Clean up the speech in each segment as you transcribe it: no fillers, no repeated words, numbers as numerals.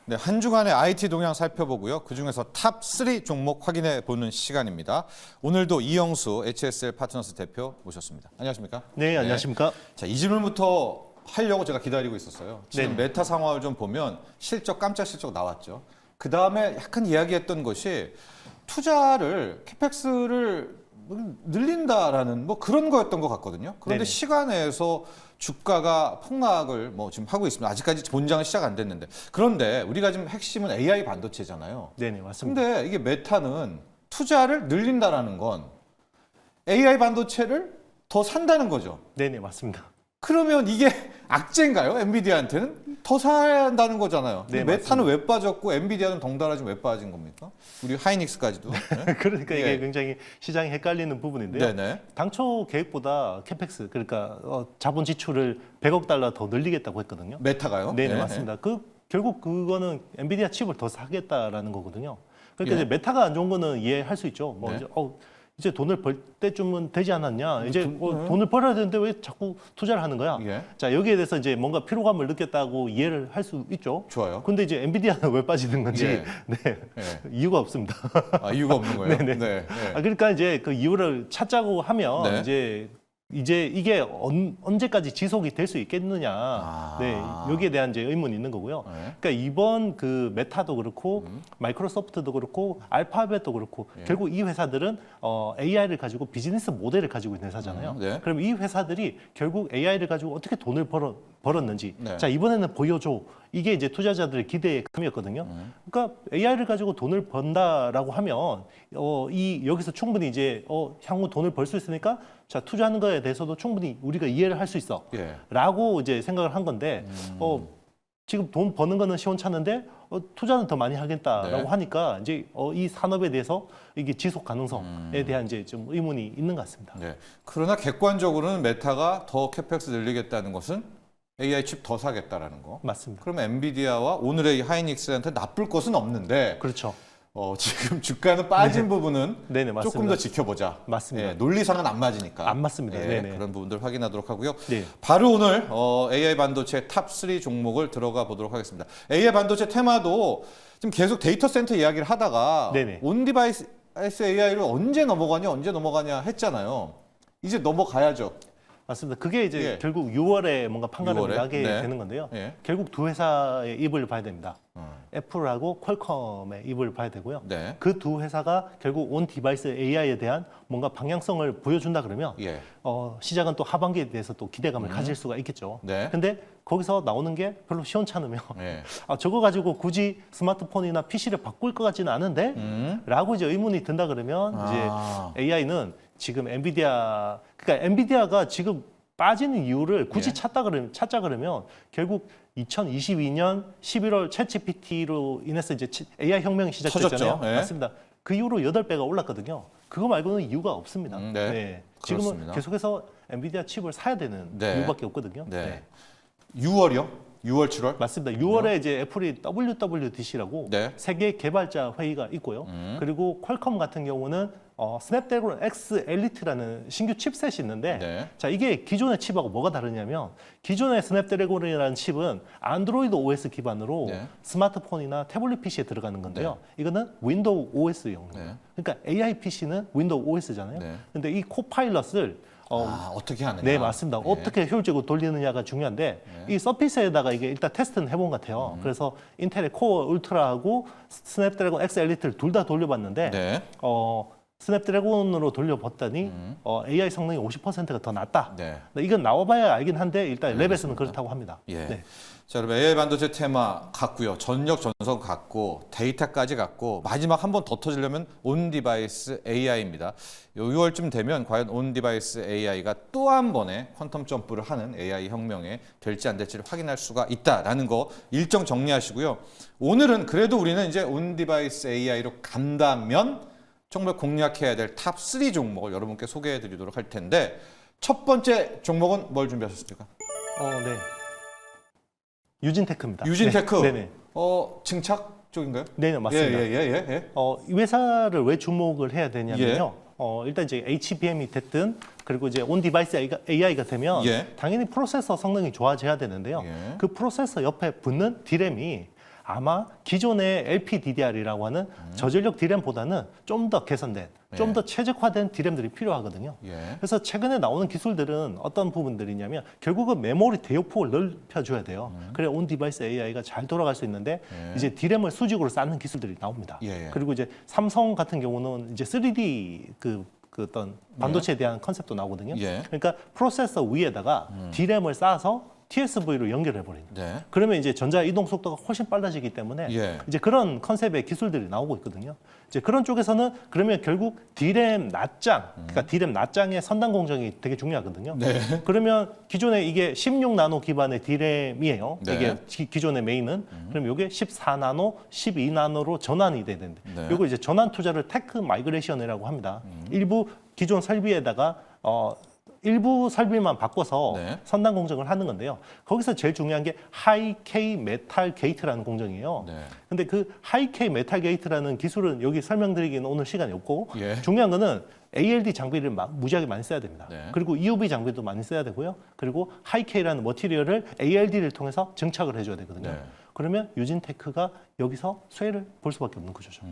네, 한 주간의 IT 동향 살펴보고요. 그중에서 탑 3 종목 확인해 보는 시간입니다. 오늘도 이영수 HSL 파트너스 대표 모셨습니다. 안녕하십니까? 네, 안녕하십니까? 자, 이 질문부터 하려고 제가 기다리고 있었어요. 지금 네. 메타 상황을 좀 보면 실적, 깜짝 실적 나왔죠. 그 다음에 약간 이야기했던 것이 투자를, 캐펙스를 늘린다라는 뭐 그런 거였던 것 같거든요. 그런데 네네. 시간에서 주가가 폭락을 뭐 지금 하고 있습니다. 아직까지 본장은 시작 안 됐는데. 그런데 우리가 지금 핵심은 AI 반도체잖아요. 네네, 맞습니다. 근데 이게 메타는 투자를 늘린다라는 건 AI 반도체를 더 산다는 거죠. 네네, 맞습니다. 그러면 이게 악재인가요? 엔비디아한테는? 더 사야 한다는 거잖아요. 네, 메타는 왜 빠졌고 엔비디아는 덩달아 지금 왜 빠진 겁니까? 우리 하이닉스까지도. 네. 그러니까 예. 이게 굉장히 시장이 헷갈리는 부분인데요. 네네. 당초 계획보다 캐펙스, 그러니까 자본 지출을 100억 달러 더 늘리겠다고 했거든요. 메타가요? 네네, 네. 맞습니다. 결국 그거는 엔비디아 칩을 더 사겠다라는 거거든요. 그러니까 예. 이제 메타가 안 좋은 거는 이해할 수 있죠. 뭐 네. 이제 돈을 벌 때쯤은 되지 않았냐. 이제 돈을 벌어야 되는데 왜 자꾸 투자를 하는 거야? 예. 자, 여기에 대해서 이제 뭔가 피로감을 느꼈다고 이해를 할 수 있죠. 좋아요. 근데 이제 엔비디아는 왜 빠지는 건지 예. 네, 예. 이유가 없습니다. 아, 이유가 없는 거예요? 네네. 네. 그러니까 이제 그 이유를 찾자고 하면 네. 이제 이게 언제까지 지속이 될 수 있겠느냐. 아. 네, 여기에 대한 이제 의문이 있는 거고요. 네. 그러니까 이번 그 메타도 그렇고 마이크로소프트도 그렇고 알파벳도 그렇고 예. 결국 이 회사들은 AI를 가지고 비즈니스 모델을 가지고 있는 회사잖아요. 네. 그럼 이 회사들이 결국 AI를 가지고 어떻게 돈을 벌었는지 네. 자, 이번에는 보여줘. 이게 이제 투자자들의 기대의 감이었거든요. 그러니까 AI를 가지고 돈을 번다라고 하면 여기서 충분히 이제 향후 돈을 벌 수 있으니까 자, 투자하는 거에 대해서도 충분히 우리가 이해를 할 수 있어. 예. 라고 이제 생각을 한 건데 지금 돈 버는 거는 시원찮은데 투자는 더 많이 하겠다라고 네. 하니까 이제 이 산업에 대해서 이게 지속 가능성에 대한 이제 좀 의문이 있는 것 같습니다. 네. 그러나 객관적으로는 메타가 더 캐펙스 늘리겠다는 것은 AI 칩 더 사겠다라는 거. 맞습니다. 그러면 엔비디아와 오늘의 이 하이닉스한테 나쁠 것은 없는데 그렇죠. 지금 주가는 빠진 부분은 네네, 맞습니다. 조금 더 지켜보자. 맞습니다. 예, 논리상은 안 맞으니까. 안 맞습니다. 예, 네네. 그런 부분들 확인하도록 하고요. 네. 바로 오늘 AI 반도체 탑 3 종목을 들어가 보도록 하겠습니다. AI 반도체 테마도 지금 계속 데이터 센터 이야기를 하다가 네네. 온디바이스 AI를 언제 넘어가냐 했잖아요. 이제 넘어가야죠. 맞습니다. 그게 이제 예. 결국 6월에 뭔가 판가름이 6월에? 나게 네. 되는 건데요. 예. 결국 두 회사의 입을 봐야 됩니다. 애플하고 퀄컴의 입을 봐야 되고요. 네. 그 두 회사가 결국 온 디바이스 AI에 대한 뭔가 방향성을 보여준다 그러면 예. 시장은 또 하반기에 대해서 또 기대감을 가질 수가 있겠죠. 네. 근데 거기서 나오는 게 별로 시원찮으면 예. 저거 가지고 굳이 스마트폰이나 PC를 바꿀 것 같지는 않은데? 라고 이제 의문이 든다 그러면 아. 이제 AI는 지금 그러니까 엔비디아가 지금 빠지는 이유를 굳이 예. 찾자 그러면 결국 2022년 11월 챗GPT로 인해서 이제 AI 혁명이 시작됐잖아요. 터졌죠. 예. 맞습니다. 그 이후로 8배가 올랐거든요. 그거 말고는 이유가 없습니다. 네. 지금은 그렇습니다. 계속해서 엔비디아 칩을 사야 되는 네. 이유밖에 없거든요. 네. 6월이요? 6월, 7월? 맞습니다. 6월에 이제 애플이 WWDC라고 네. 세계 개발자 회의가 있고요. 그리고 퀄컴 같은 경우는 스냅드래곤 X 엘리트라는 신규 칩셋이 있는데 네. 자, 이게 기존의 칩하고 뭐가 다르냐면 기존의 스냅드래곤이라는 칩은 안드로이드 OS 기반으로 네. 스마트폰이나 태블릿 PC에 들어가는 건데요. 이거는 윈도우 OS용. 네. 그러니까 AI PC는 윈도우 OS잖아요. 네. 근데 이 코파일럿을 어떻게 하느냐? 네, 맞습니다. 예. 어떻게 효율적으로 돌리느냐가 중요한데 이 서피스에다가 이게 일단 테스트는 해본 것 같아요. 그래서 인텔의 코어 울트라하고 스냅드래곤 X 엘리트를 둘 다 돌려봤는데 네. 스냅드래곤으로 돌려봤더니 AI 성능이 50%가 더 낫다. 네. 이건 나와봐야 알긴 한데 일단 랩에서는 그렇다고 합니다. 예. 네. 자, 여러분 AI 반도체 테마 갔고요. 전력 전선 갔고 데이터까지 갔고 마지막 한 번 더 터지려면 온 디바이스 AI입니다. 6월쯤 되면 과연 온 디바이스 AI가 또 한 번의 퀀텀 점프를 하는 AI 혁명에 될지 안 될지를 확인할 수가 있다라는 거 일정 정리하시고요. 오늘은 그래도 우리는 이제 온 디바이스 AI로 간다면 정말 공략해야 될 탑 3 종목을 여러분께 소개해 드리도록 할 텐데 첫 번째 종목은 뭘 준비하셨습니까? 네. 유진테크입니다. 유진테크. 네. 네네. 증착 쪽인가요? 네, 맞습니다. 예. 이 회사를 왜 주목을 해야 되냐면요. 일단 이제 HBM이 됐든 그리고 이제 온 디바이스 AI가 되면 예. 당연히 프로세서 성능이 좋아져야 되는데요. 예. 그 프로세서 옆에 붙는 D램이 아마 기존의 LPDDR이라고 하는 저전력 D램보다는 좀 더 개선된, 좀 더 최적화된 D램들이 필요하거든요. 예. 그래서 최근에 나오는 기술들은 어떤 부분들이냐면 결국은 메모리 대역폭을 넓혀줘야 돼요. 그래야 온 디바이스 AI가 잘 돌아갈 수 있는데 예. 이제 D램을 수직으로 쌓는 기술들이 나옵니다. 예. 그리고 이제 삼성 같은 경우는 이제 3D 그 어떤 반도체에 대한 컨셉도 나오거든요. 예. 그러니까 프로세서 위에다가 D램을 쌓아서 TSV로 연결해 버리는. 네. 그러면 이제 전자 이동 속도가 훨씬 빨라지기 때문에 예. 이제 그런 컨셉의 기술들이 나오고 있거든요. 이제 그런 쪽에서는 그러면 결국 D램 낱장, 그러니까 D램 낱장의 선단 공정이 되게 중요하거든요. 네. 그러면 기존에 이게 16나노 기반의 D램이에요. 네. 이게 기존의 메인은. 그럼 이게 14나노, 12나노로 전환이 돼야 되는데, 네. 이거 이제 전환 투자를 테크 마이그레이션이라고 합니다. 일부 기존 설비에다가 일부 설비만 바꿔서 네. 선단 공정을 하는 건데요. 거기서 제일 중요한 게 하이-K 메탈 게이트라는 공정이에요. 네. 근데 그 하이-K 메탈 게이트라는 기술은 여기 설명드리기는 오늘 시간이 없고 예. 중요한 거는 ALD 장비를 무지하게 많이 써야 됩니다. 네. 그리고 EUV 장비도 많이 써야 되고요. 그리고 하이-K라는 머티리얼을 ALD를 통해서 증착을 해줘야 되거든요. 네. 그러면 유진테크가 여기서 수혜를 볼 수밖에 없는 구조죠.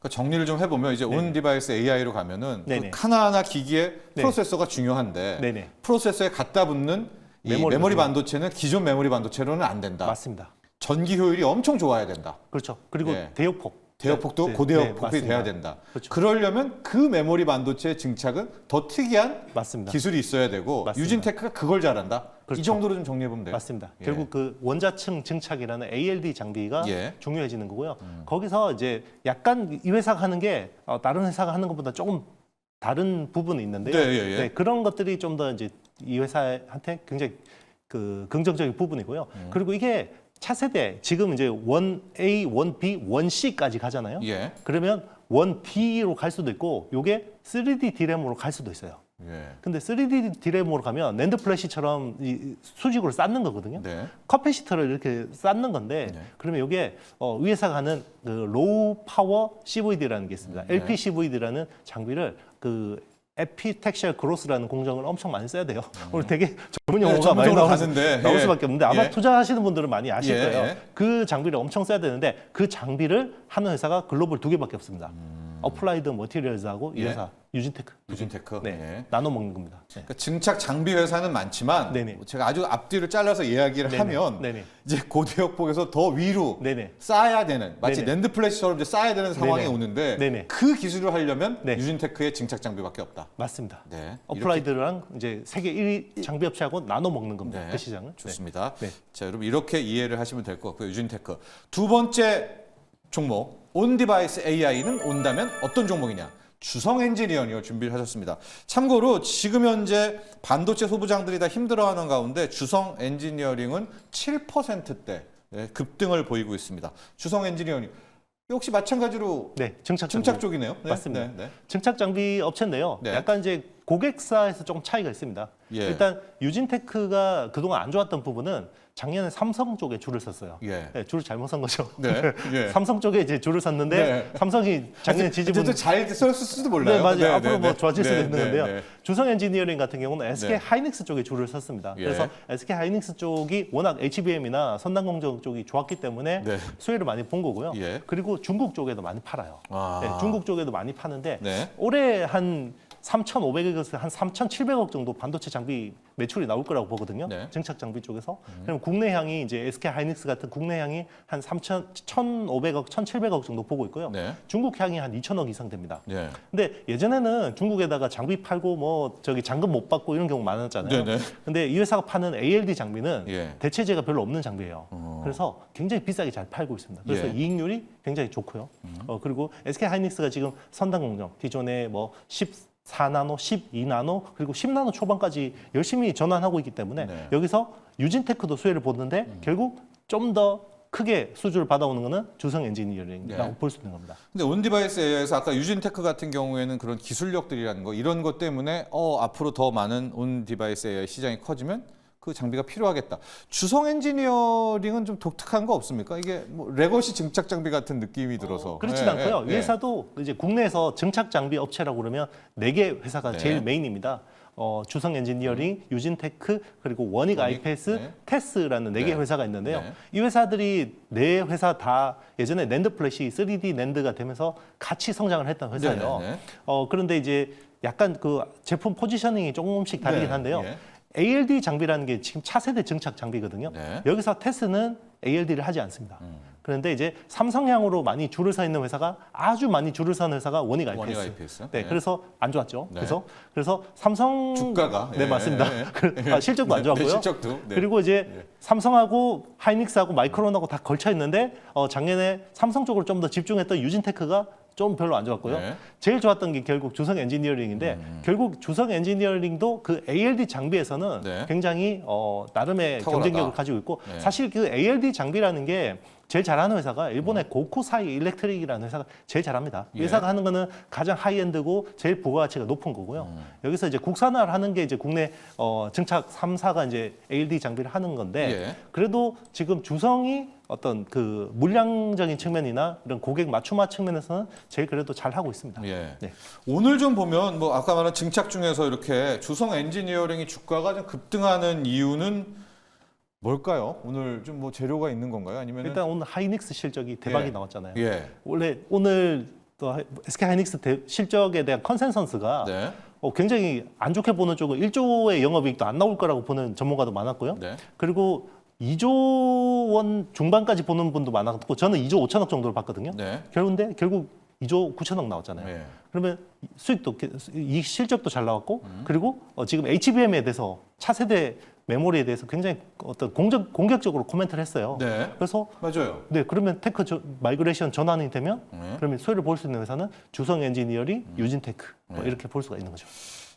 그러니까 정리를 좀 해보면 이제 온 디바이스 AI로 가면은 그 네네. 하나하나 기기에 네. 프로세서가 중요한데 네네. 프로세서에 갖다 붙는 이 메모리 메모리 반도체는 기존 메모리 반도체로는 안 된다. 맞습니다. 전기 효율이 엄청 좋아야 된다. 그렇죠. 그리고 예. 대역폭. 대역폭도 네, 고대역폭이 맞습니다. 돼야 된다. 그렇죠. 그러려면 그 메모리 반도체의 증착은 더 특이한 맞습니다. 기술이 있어야 되고 맞습니다. 유진테크가 그걸 잘한다. 그렇죠. 이 정도로 좀 정리해 보면 돼요. 맞습니다. 예. 결국 그 원자층 증착이라는 ALD 장비가 예. 중요해지는 거고요. 거기서 이제 약간 이 회사가 하는 게 다른 회사가 하는 것보다 조금 다른 부분이 있는데요. 네, 예, 예. 그런 것들이 좀 더 이제 이 회사한테 굉장히 그 긍정적인 부분이고요. 그리고 이게 차세대 지금 이제 1A, 1B, 1C까지 가잖아요. 예. 그러면 1D로 갈 수도 있고 요게 3D D램으로 갈 수도 있어요. 예. 근데 3D D램으로 가면 낸드 플래시처럼 이 수직으로 쌓는 거거든요. 네. 커패시터를 이렇게 쌓는 건데 네. 그러면 이게 위에서 가는 그 로우 파워 CVD라는 게 있습니다. 네. LPCVD라는 장비를 그 에피텍셜 그로스라는 공정을 엄청 많이 써야 돼요. 오늘 되게 전문 용어가 많이 전문적으로 가는데, 나올 예. 수밖에 없는데 아마 예. 투자하시는 분들은 많이 아실 예, 거예요. 예. 그 장비를 엄청 써야 되는데 그 장비를 하는 회사가 글로벌 2개밖에 없습니다. 어플라이드 머티리얼즈하고 이 예. 회사 유진테크. 유진테크. 네, 예. 나눠 먹는 겁니다. 네. 그러니까 증착 장비 회사는 많지만 네네. 제가 아주 앞뒤로 잘라서 이야기를 네네. 하면 네네. 이제 고대역폭에서 더 위로 네네. 쌓아야 되는 마치 네네. 낸드 플래시처럼 이제 쌓아야 되는 상황이 네네. 오는데 네네. 그 기술을 하려면 네. 유진테크의 증착 장비밖에 없다. 맞습니다. 네. 이렇게 어플라이드랑 이제 세계 1위 장비 업체하고 나눠 먹는 겁니다. 네. 그 시장은. 좋습니다. 네. 자, 여러분 이렇게 이해를 하시면 될 것 같고요. 유진테크. 두 번째 종목 온 디바이스 AI는 온다면 어떤 종목이냐? 주성 엔지니어링을 준비를 하셨습니다. 참고로 지금 현재 반도체 소부장들이 다 힘들어하는 가운데 주성 엔지니어링은 7%대 급등을 보이고 있습니다. 주성 엔지니어링 역시 마찬가지로 네, 증착 증착 쪽이네요. 네, 맞습니다. 네, 네. 증착 장비 업체인데요. 네. 약간 이제 고객사에서 조금 차이가 있습니다. 예. 일단 유진테크가 그동안 안 좋았던 부분은 작년에 삼성 쪽에 줄을 섰어요. 예. 네, 줄을 잘못 선 거죠. 네. 예. 삼성 쪽에 이제 줄을 섰는데 네. 삼성이 작년에 지지분 잘 썼을 수도 몰라요. 네, 맞아요. 네, 앞으로 네, 뭐 네. 좋아질 수도 네, 있는 네, 건데요. 네. 주성 엔지니어링 같은 경우는 SK 네. 하이닉스 쪽에 줄을 섰습니다. 예. 그래서 SK 하이닉스 쪽이 워낙 HBM이나 선단 공정 쪽이 좋았기 때문에 네. 수혜를 많이 본 거고요. 예. 그리고 중국 쪽에도 많이 팔아요. 아. 네, 중국 쪽에도 많이 파는데 네. 올해 한 3,500억에서 한 3,700억 정도 반도체 장비 매출이 나올 거라고 보거든요. 네. 증착 장비 쪽에서. 그럼 국내 향이 이제 SK 하이닉스 같은 국내 향이 한 1,500억, 1,700억 정도 보고 있고요. 네. 중국 향이 한 2,000억 이상 됩니다. 네. 근데 예전에는 중국에다가 장비 팔고 뭐 저기 잔금 못 받고 이런 경우 많았잖아요. 네네. 근데 이 회사가 파는 ALD 장비는 예. 대체재가 별로 없는 장비예요. 그래서 굉장히 비싸게 잘 팔고 있습니다. 그래서 예. 이익률이 굉장히 좋고요. 그리고 SK 하이닉스가 지금 선단 공정 기존에 뭐 14나노, 12나노 그리고 10나노 초반까지 열심히 전환하고 있기 때문에 네. 여기서 유진테크도 수혜를 보는데 결국 좀 더 크게 수주를 받아오는 거는 주성 엔지니어링이라고 네. 볼 수 있는 겁니다. 근데 온디바이스 AI에서 아까 유진테크 같은 경우에는 그런 기술력들이라는 거 이런 것 때문에 앞으로 더 많은 온디바이스 AI 시장이 커지면 그 장비가 필요하겠다. 주성 엔지니어링은 좀 독특한 거 없습니까? 이게 뭐 레거시 증착 장비 같은 느낌이 들어서 그렇진 예, 않고요. 예, 이 회사도 이제 국내에서 증착 장비 업체라고 그러면 4개 회사가 네. 제일 메인입니다. 주성 엔지니어링, 유진테크, 그리고 원익 IPS, 네. 테스라는 네 개 네. 회사가 있는데요. 네. 이 회사들이 네 회사 다 예전에 낸드 플래시 3D 낸드가 되면서 같이 성장을 했던 회사예요. 네, 네, 네. 그런데 이제 약간 그 제품 포지셔닝이 조금씩 다르긴 네, 한데요. 예. ALD 장비라는 게 지금 차세대 증착 장비거든요. 네. 여기서 테스는 ALD를 하지 않습니다. 그런데 이제 삼성향으로 많이 줄을 서 있는 회사가 아주 많이 줄을 서는 회사가 원익 IPS. 원익 IPS. 네, 네. 그래서 안 좋았죠. 네. 그래서 삼성 주가가 네 예, 맞습니다. 예. 실적도 안 네, 좋았고요. 네, 실적도. 네. 그리고 이제 삼성하고 하이닉스하고 마이크론하고 다 걸쳐 있는데 작년에 삼성 쪽으로 좀 더 집중했던 유진테크가 좀 별로 안 좋았고요. 네. 제일 좋았던 게 결국 주성 엔지니어링인데 결국 주성 엔지니어링도 그 ALD 장비에서는 네. 굉장히 나름의 탁월하다. 경쟁력을 가지고 있고 네. 사실 그 ALD 장비라는 게 제일 잘하는 회사가 일본의 고쿠사이 일렉트릭이라는 회사가 제일 잘합니다. 이 예. 회사가 하는 거는 가장 하이엔드고 제일 부가가치가 높은 거고요. 여기서 이제 국산화를 하는 게 이제 국내 증착 3사가 이제 ALD 장비를 하는 건데 예. 그래도 지금 주성이 어떤 그 물량적인 측면이나 이런 고객 맞춤화 측면에서는 제일 그래도 잘 하고 있습니다. 예. 네. 오늘 좀 보면 뭐 아까 말한 증착 중에서 이렇게 주성 엔지니어링이 주가가 좀 급등하는 이유는 뭘까요? 오늘 좀 뭐 재료가 있는 건가요? 아니면 일단 오늘 하이닉스 실적이 대박이 예. 나왔잖아요. 예. 원래 오늘 또 SK 하이닉스 실적에 대한 컨센서스가 네. 굉장히 안 좋게 보는 쪽은 1조의 영업이익도 안 나올 거라고 보는 전문가도 많았고요. 네. 그리고 2조 원 중반까지 보는 분도 많았고 저는 2조 5천억 정도를 봤거든요. 네. 결국 2조 9천억 나왔잖아요. 예. 그러면 수익도 이 실적도 잘 나왔고 그리고 지금 HBM에 대해서 차세대 메모리에 대해서 굉장히 어떤 공격적으로 코멘트를 했어요. 네. 그래서 맞아요. 네 그러면 테크 마이그레이션 전환이 되면 네. 그러면 수혜를 볼 수 있는 회사는 주성 엔지니어링, 유진테크 뭐 이렇게 볼 수가 있는 거죠.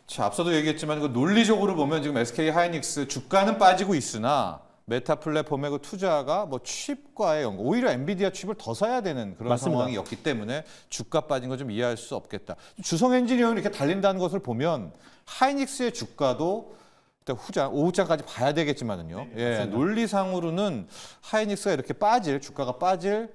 자, 앞서도 얘기했지만 그 논리적으로 보면 지금 SK 하이닉스 주가는 빠지고 있으나 메타 플랫폼의 그 투자가 뭐 칩과의 연관, 오히려 엔비디아 칩을 더 사야 되는 그런 맞습니다. 상황이었기 때문에 주가 빠진 거 좀 이해할 수 없겠다. 주성 엔지니어링 이렇게 달린다는 것을 보면 하이닉스의 주가도 일단 후장, 오후장까지 봐야 되겠지만은요. 예, 맞습니다. 논리상으로는 하이닉스가 이렇게 주가가 빠질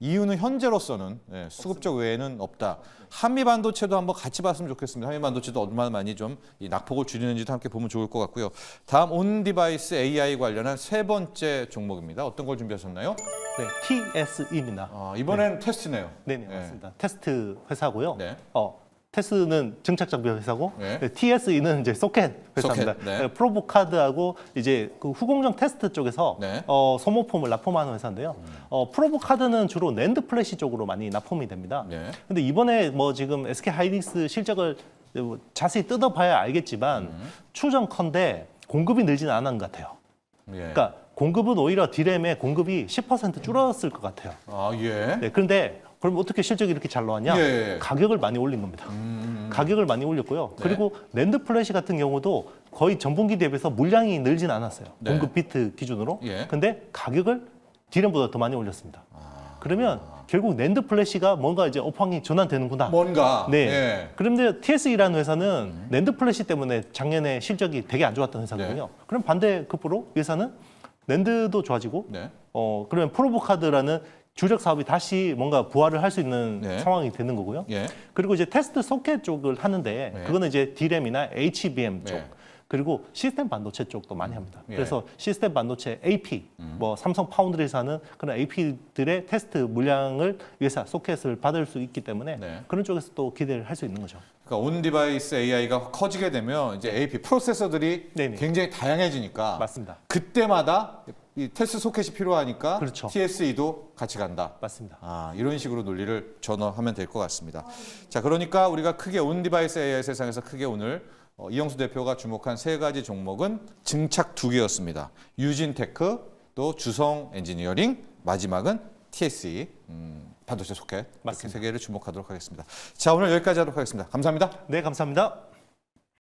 이유는 현재로서는 수급적 외에는 없다. 한미 반도체도 한번 같이 봤으면 좋겠습니다. 한미 반도체도 얼마나 많이 좀 이 낙폭을 줄이는지도 함께 보면 좋을 것 같고요. 다음 온 디바이스 AI 관련한 세 번째 종목입니다. 어떤 걸 준비하셨나요? 네, TSE입니다. 이번엔 테스트네요. 네네 네. 맞습니다. 테스트 회사고요. 네. 테스는 증착 장비 회사고 네. TSE는 이제 소켓 회사입니다. 소켓, 네. 프로브 카드하고 이제 그 후공정 테스트 쪽에서 네. 소모품을 납품하는 회사인데요. 프로브 카드는 주로 낸드 플래시 쪽으로 많이 납품이 됩니다. 네. 근데 이번에 뭐 지금 SK 하이닉스 실적을 자세히 뜯어봐야 알겠지만 추정컨대 공급이 늘지는 않은 것 같아요. 예. 그러니까 공급은 오히려 디램의 공급이 10% 줄었을 것 같아요. 예. 네, 그런데 그럼 어떻게 실적이 이렇게 잘 나왔냐? 예. 가격을 많이 올린 겁니다. 가격을 많이 올렸고요. 그리고 낸드 플래시 같은 경우도 거의 전분기 대비해서 물량이 늘진 않았어요. 네. 공급 비트 기준으로. 예. 근데 가격을 디램보다 더 많이 올렸습니다. 그러면 결국 낸드 플래시가 뭔가 이제 업황이 전환되는구나. 뭔가. 네. 예. 그런데 TSE라는 회사는 낸드 플래시 때문에 작년에 실적이 되게 안 좋았던 회사거든요. 네. 그럼 반대급부로 이 회사는 낸드도 좋아지고 네. 그러면 프로브 카드라는 주력 사업이 다시 뭔가 부활을 할 수 있는 네. 상황이 되는 거고요. 예. 그리고 이제 테스트 소켓 쪽을 하는데 네. 그거는 이제 D램이나 HBM 쪽 네. 그리고 시스템 반도체 쪽도 많이 합니다. 예. 그래서 시스템 반도체 AP 뭐 삼성 파운드리에서 하는 그런 AP들의 테스트 물량을 위해서 소켓을 받을 수 있기 때문에 네. 그런 쪽에서 또 기대를 할 수 있는 거죠. 그러니까 온 디바이스 AI가 커지게 되면 이제 AP 프로세서들이 네네. 굉장히 다양해지니까 맞습니다. 그때마다 이 테스트 소켓이 필요하니까 그렇죠. TSE도 같이 간다. 맞습니다. 이런 식으로 논리를 전환하면 될 것 같습니다. 자, 그러니까 우리가 크게 온 디바이스 AI 세상에서 크게 오늘 이영수 대표가 주목한 세 가지 종목은 증착 두 개였습니다. 유진테크, 또 주성 엔지니어링, 마지막은 TSE, 반도체 소켓. 이렇게 맞습니다. 세 개를 주목하도록 하겠습니다. 자, 오늘 여기까지 하도록 하겠습니다. 감사합니다. 네, 감사합니다.